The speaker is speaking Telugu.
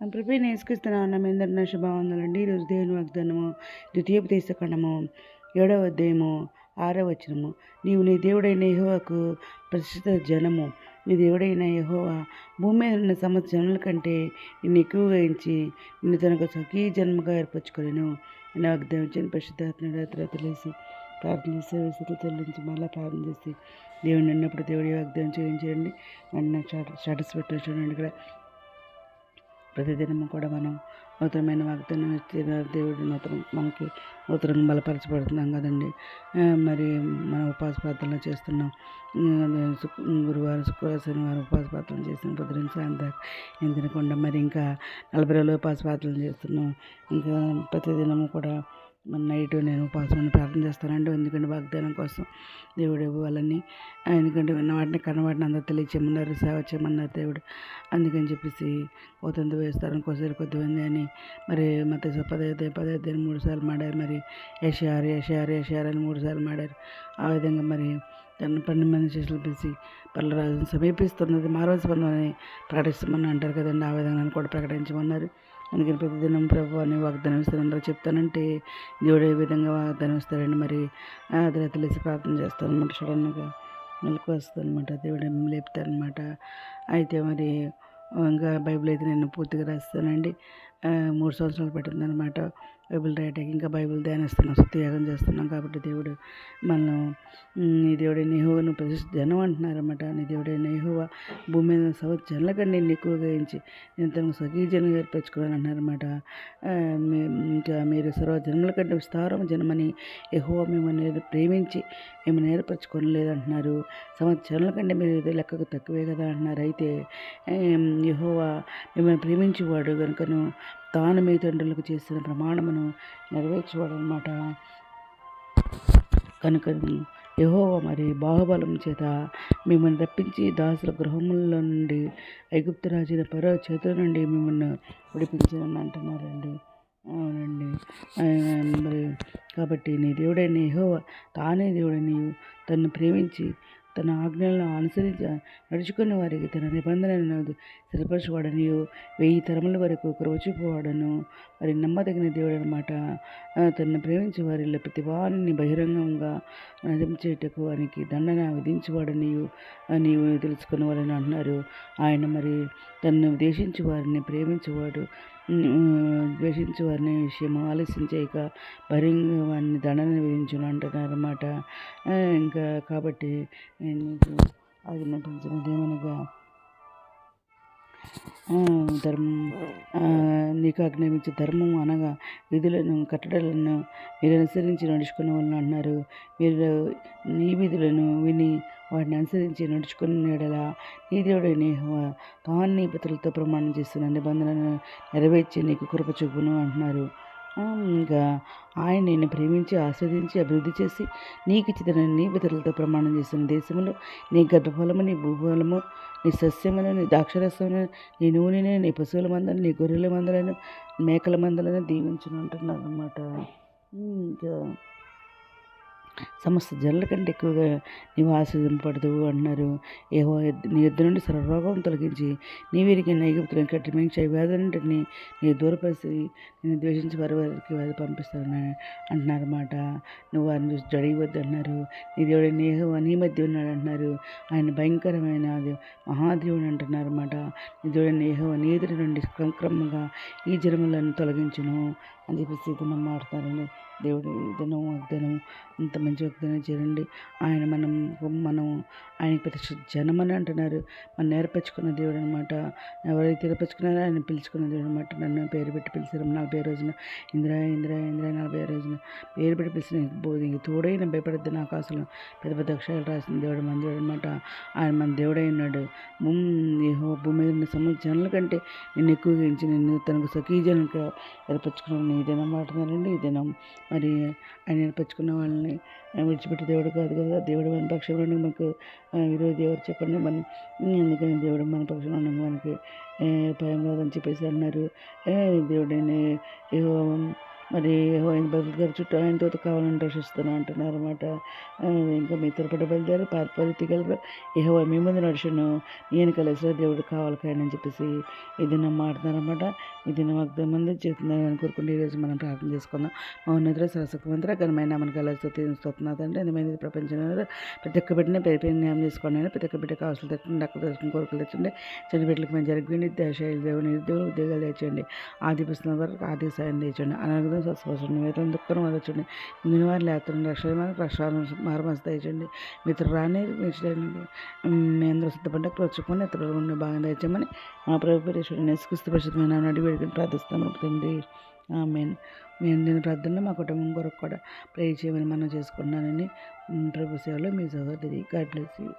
ప్రభువైన యేసుక్రీస్తునామమున మీ అందరికీ నా శుభవందనాలండి. ఈరోజు దేవుని వాగ్దానము ద్వితీయోపదేశకాండము 7వ అధ్యాయము 6వ వచనము. నీవు నీ దేవుడైన యెహోవాకు ప్రతిష్ఠిత జనము. నీ దేవుడైన యెహోవా భూమి మీద ఉన్న సమస్త జనుల కంటే నిన్ను ఎక్కువగా ఎంచి నిన్ను తనకు స్వకీయ జన్మగా ఏర్పరచుకొనెను. నేను వాగ్దానం ఇచ్చిన పరిశుద్ధాత్మడు తెలిసి ప్రార్థన చేసి విసులు చెల్లించి మళ్ళీ ప్రార్థన చేసి దేవుని అన్నప్పుడు దేవుడి వాగ్దానం చేయించండి. నన్ను స్టాటస్ పెట్టారు చూడండి. ఇక్కడ ప్రతిదినము కూడా మనం నూతనమైన వాగ్దానం ఇస్తే దేవుడు మనకి నూతనంగా బలపరచబడుతున్నాం కదండి. మరి మనం ఉపవాస ప్రార్థనలు చేస్తున్నాం. గురువారం, శుక్రవారం, శనివారం ఉపవాస ప్రార్థనలు చేస్తున్నాం. పొద్దున సాయంత్రం ఏం తినకుండా మరి ఇంకా 40 రోజులు ఉపవాస ప్రార్థనలు చేస్తున్నాం. ఇంకా ప్రతిదినము కూడా నైట్ నేను ఉపవాసం ప్రార్థన చేస్తానండి. ఎందుకంటే వాగ్దానం కోసం దేవుడు ఇవ్వాలని, ఎందుకంటే విన్న వాటిని కన్నవాటిని అందరూ తెలియచేయమన్నారు, సేవ చేయమన్నారు దేవుడు. అందుకని చెప్పేసి కోతంత వేస్తారని కోసారి కొద్దిమంది అని మరి మత్తయి 10 3 సార్లు మాడారు. మరి యెషయారు అని 3 సార్లు మాడారు. ఆ విధంగా మరి 12 మంది శిష్యులు పిలిచి పర్లరాజును సమీపిస్తున్నది మారవలసి ప్రకటిస్తామని అంటారు కదండి. ఆ విధంగా నన్ను కూడా ప్రకటించమన్నారు. అందుకని ప్రతిదినం ప్రభు అని వాగ్దానం ఇస్తాను చెప్తానంటే దేవుడు ఏ విధంగా వాగ్దానం ఇస్తారండి. మరి అది తెలిసి ప్రార్థన చేస్తాను అనమాట. సడన్గా మెలకు వస్తుంది అనమాట. దేవుడు లేపుతారనమాట. అయితే మరి ఇంకా బైబిల్ అయితే నేను పూర్తిగా రాస్తానండి. 3 సంవత్సరాలు పట్టిందనమాట బైబిల్ రాయటానికి. ఇంకా బైబిల్ ధ్యానిస్తున్నాం, సత్యయాగం చేస్తున్నాం. కాబట్టి దేవుడు మనం నీ దేవుడైన యెహోవాను ప్రతిష్ఠిత జనం అంటున్నారన్నమాట. నీ దేవుడైన యెహోవా భూమి మీద సమస్త జనుల కంటే నేను ఎక్కువగా ఎంచి నేను తనకు స్వకీయ జనం ఏర్పరచుకున్నాను అంటున్నారన్నమాట. ఇంకా మీరు సర్వ జన్మల కంటే విస్తారం జనమని యెహోవా మిమ్మల్ని ప్రేమించి మిమ్మల్ని ఏర్పరచుకోలేదు అంటున్నారు. సమస్త జనుల కంటే మీరు లెక్కకు తక్కువే కదా అంటున్నారు. అయితే యెహోవా మిమ్మల్ని ప్రేమించేవాడు కనుకను తాను మీ తండ్రులకు చేసిన ప్రమాణమును నెరవేర్చేవాడు అనమాట. కనుక యెహోవా మరి బాహుబలం చేత మిమ్మల్ని రప్పించి దాసుల గృహముల నుండి ఐగుప్తు రాజైన ఫరో చేతుల నుండి మిమ్మల్ని విడిపించాలని అంటున్నారండి. అవునండి. మరి కాబట్టి నీ దేవుడైన యెహోవా తానే దేవుడని తనను ప్రేమించి తన ఆజ్ఞలను అనుసరించి నడుచుకునే వారికి తన నిబంధనలను స్థిరపరచువాడని 1000 తరముల వరకు కృపచూపువాడను మరి నమ్మదగిన దేవుడు అనమాట. తనను ప్రేమించే వారిలో ప్రతి వారిని బహిరంగంగా నదించేటకు వారికి దండన విధించేవాడని నీవు తెలుసుకునేవారని అంటున్నారు. ఆయన మరి తనను ద్వేషించే వారిని ప్రేమించేవాడు. ద్వేషించే వారిని విషయం ఆలస్యం చేయక బహిరంగ వారిని దండన విధించును అంటున్నారు అన్నమాట. ఇంకా కాబట్టి నీకు ఆజ్ఞాపించినది ఏమనగా నీకు ఆజ్ఞాపించే ధర్మం అనగా విధులను కట్టడలను మీరు అనుసరించి నడుచుకునే వాళ్ళని అంటున్నారు. మీరు నీ విధులను విని వాటిని అనుసరించి నడుచుకునే యెడల నీ దేవుడైన యెహోవా తాను నీ పితరులతో ప్రమాణం చేస్తున్న నిబంధనను నెరవేర్చి నీకు కృప చూపును అంటున్నారు. ఇంకా ఆయన నిన్ను ప్రేమించి ఆస్వాదించి అభివృద్ధి చేసి నీకు ఇచ్చిన నీ పితరులతో ప్రమాణం చేసిన దేశములో నీ గర్భఫలము, నీ భూఫలము, నీ సస్యమును, నీ ద్రాక్షరసమును, నీ నూనెను, నీ పశువుల మందలను, నీ గొర్రెల మందలను, మేకల మందలను దీవించును అంటున్నారు అన్నమాట. ఇంకా సమస్త జనుల కంటే ఎక్కువగా నీవు ఆశీర్వదింపబడదువు అంటున్నారు. నీ యుద్ధ నుండి సర్వరోగం తొలగించి నీ వీరికి ఐగుప్తులను కఠినమైన వ్యాధులన్నింటినీ నీ దూరపరిచి నేను ద్వేషించి వారికి వ్యాధి పంపిస్తానని అంటున్నారన్నమాట. నువ్వు వారిని చూసి జడియవద్దు అంటున్నారు. నీ దేవుడైన యెహోవా నీ మధ్య ఉన్నాడు అంటున్నారు. ఆయన భయంకరమైన మహాదేవుడు అంటున్నారన్నమాట. నీ దేవుడైన యెహోవా నీ ఎదురు నుండి క్రమంగా ఈ జన్మలను తొలగించును అని చెప్పేసి దినం మాట్లాడతారండి. దేవుడు దినం వాగ్దానం అంత మంచి వాగ్దానం చేయండి. ఆయన మనం ఆయనకి ప్రతి జనమని అంటున్నారు. మనం నేర్పరచుకున్న దేవుడు అనమాట. ఎవరైతే నేర్పరచుకున్నారో ఆయన పిలుచుకున్న దేవుడు అనమాట. నన్ను పేరు పెట్టి పిలిచారు 40 రోజున ఇంద్ర 40 రోజున పేరు పెట్టి పిలిచిన నీకు తోడైన భయపడద్దు నాకు అసలు పెద్ద పెద్ద అక్షరాలు రాసిన దేవుడు మన దేవుడు అనమాట. ఆయన మన దేవుడై ఉన్నాడు. భూమి మీద ఉన్న సమస్త జనుల కంటే నేను ఎక్కువగా ఎంచి నిన్ను తనకు స్వకీయ జనులుగా ఏర్పరచుకున్నాను. ఈ దినం మాట్లాడారండి. ఈ దినం మరి ఆయన ఏర్పరచుకున్న వాళ్ళని విడిచిపెట్టే దేవుడు కాదు కదా. దేవుడు మన పక్షంలో మనకు విరోధి ఎవరు చెప్పండి. ఎందుకని దేవుడు మన పక్షంలో ఉండగా మనకి భయం రాదని చెప్పేసి అన్నారు. దేవుడైన మరి ఆయన గారి చుట్టూ ఆయన తోత కావాలని రక్షిస్తాను అంటున్నారు అనమాట. ఇంకా మీ తోడుపడ్డ బయలుదేరి పరిగెత్తగలరు, యెహోవా మీ ముందు నడుచును, నేను కలిసి దేవుడు కావాలి కానీ అని చెప్పేసి ఈ దినం మాట్లాడుతున్నారన్నమాట. ఈ దినం వాగ్దానం మంది చేస్తుందని కోరుకుంటే ఈరోజు మనం ప్రార్థన చేసుకుందాం. మౌనద్ర సరస్వతి ఘనమైన మనకు కలిసి స్తోత్రనాథండి. అందుమైన ప్రపంచంలో ప్రతి ఒక్క బిడ్డని పేరు న్యాయం చేసుకోండి. ప్రతి ఒక్క బిడ్డ కావాల్సిన తెచ్చండి, అక్కడ తెచ్చిన కోరికలు తెచ్చండి. చిన్న బిడ్డలకు మేము జరిగింది దశైలు దేవుని ఉద్యోగాలు తెచ్చండి. ఆది పుస్తకం వరకు ఆది సాయం తెచ్చండి. అనాగతం స్వస్వసం వేతం దుఃఖం వదచండి. ముందు వారి లేత్రం రక్షణ మార్మస్ తెచ్చండి. మిత్రులు రాని మీ అందరూ సిద్ధపడ్డ వచ్చుకొని ఇతరులు బాగా తెచ్చామని మా ప్రభు నేసుకుస్తూ పరిశుద్ధమైన అడిగి వేడుకొని ప్రార్థిస్తాము తండ్రి. ఆమేన్. మీ అందిన ప్రార్థనలో మా కుటుంబం కొరకు కూడా ప్రే చేయమని మనం చేసుకున్నానని ప్రభు సేవలో మీ సహోదరి. God bless you.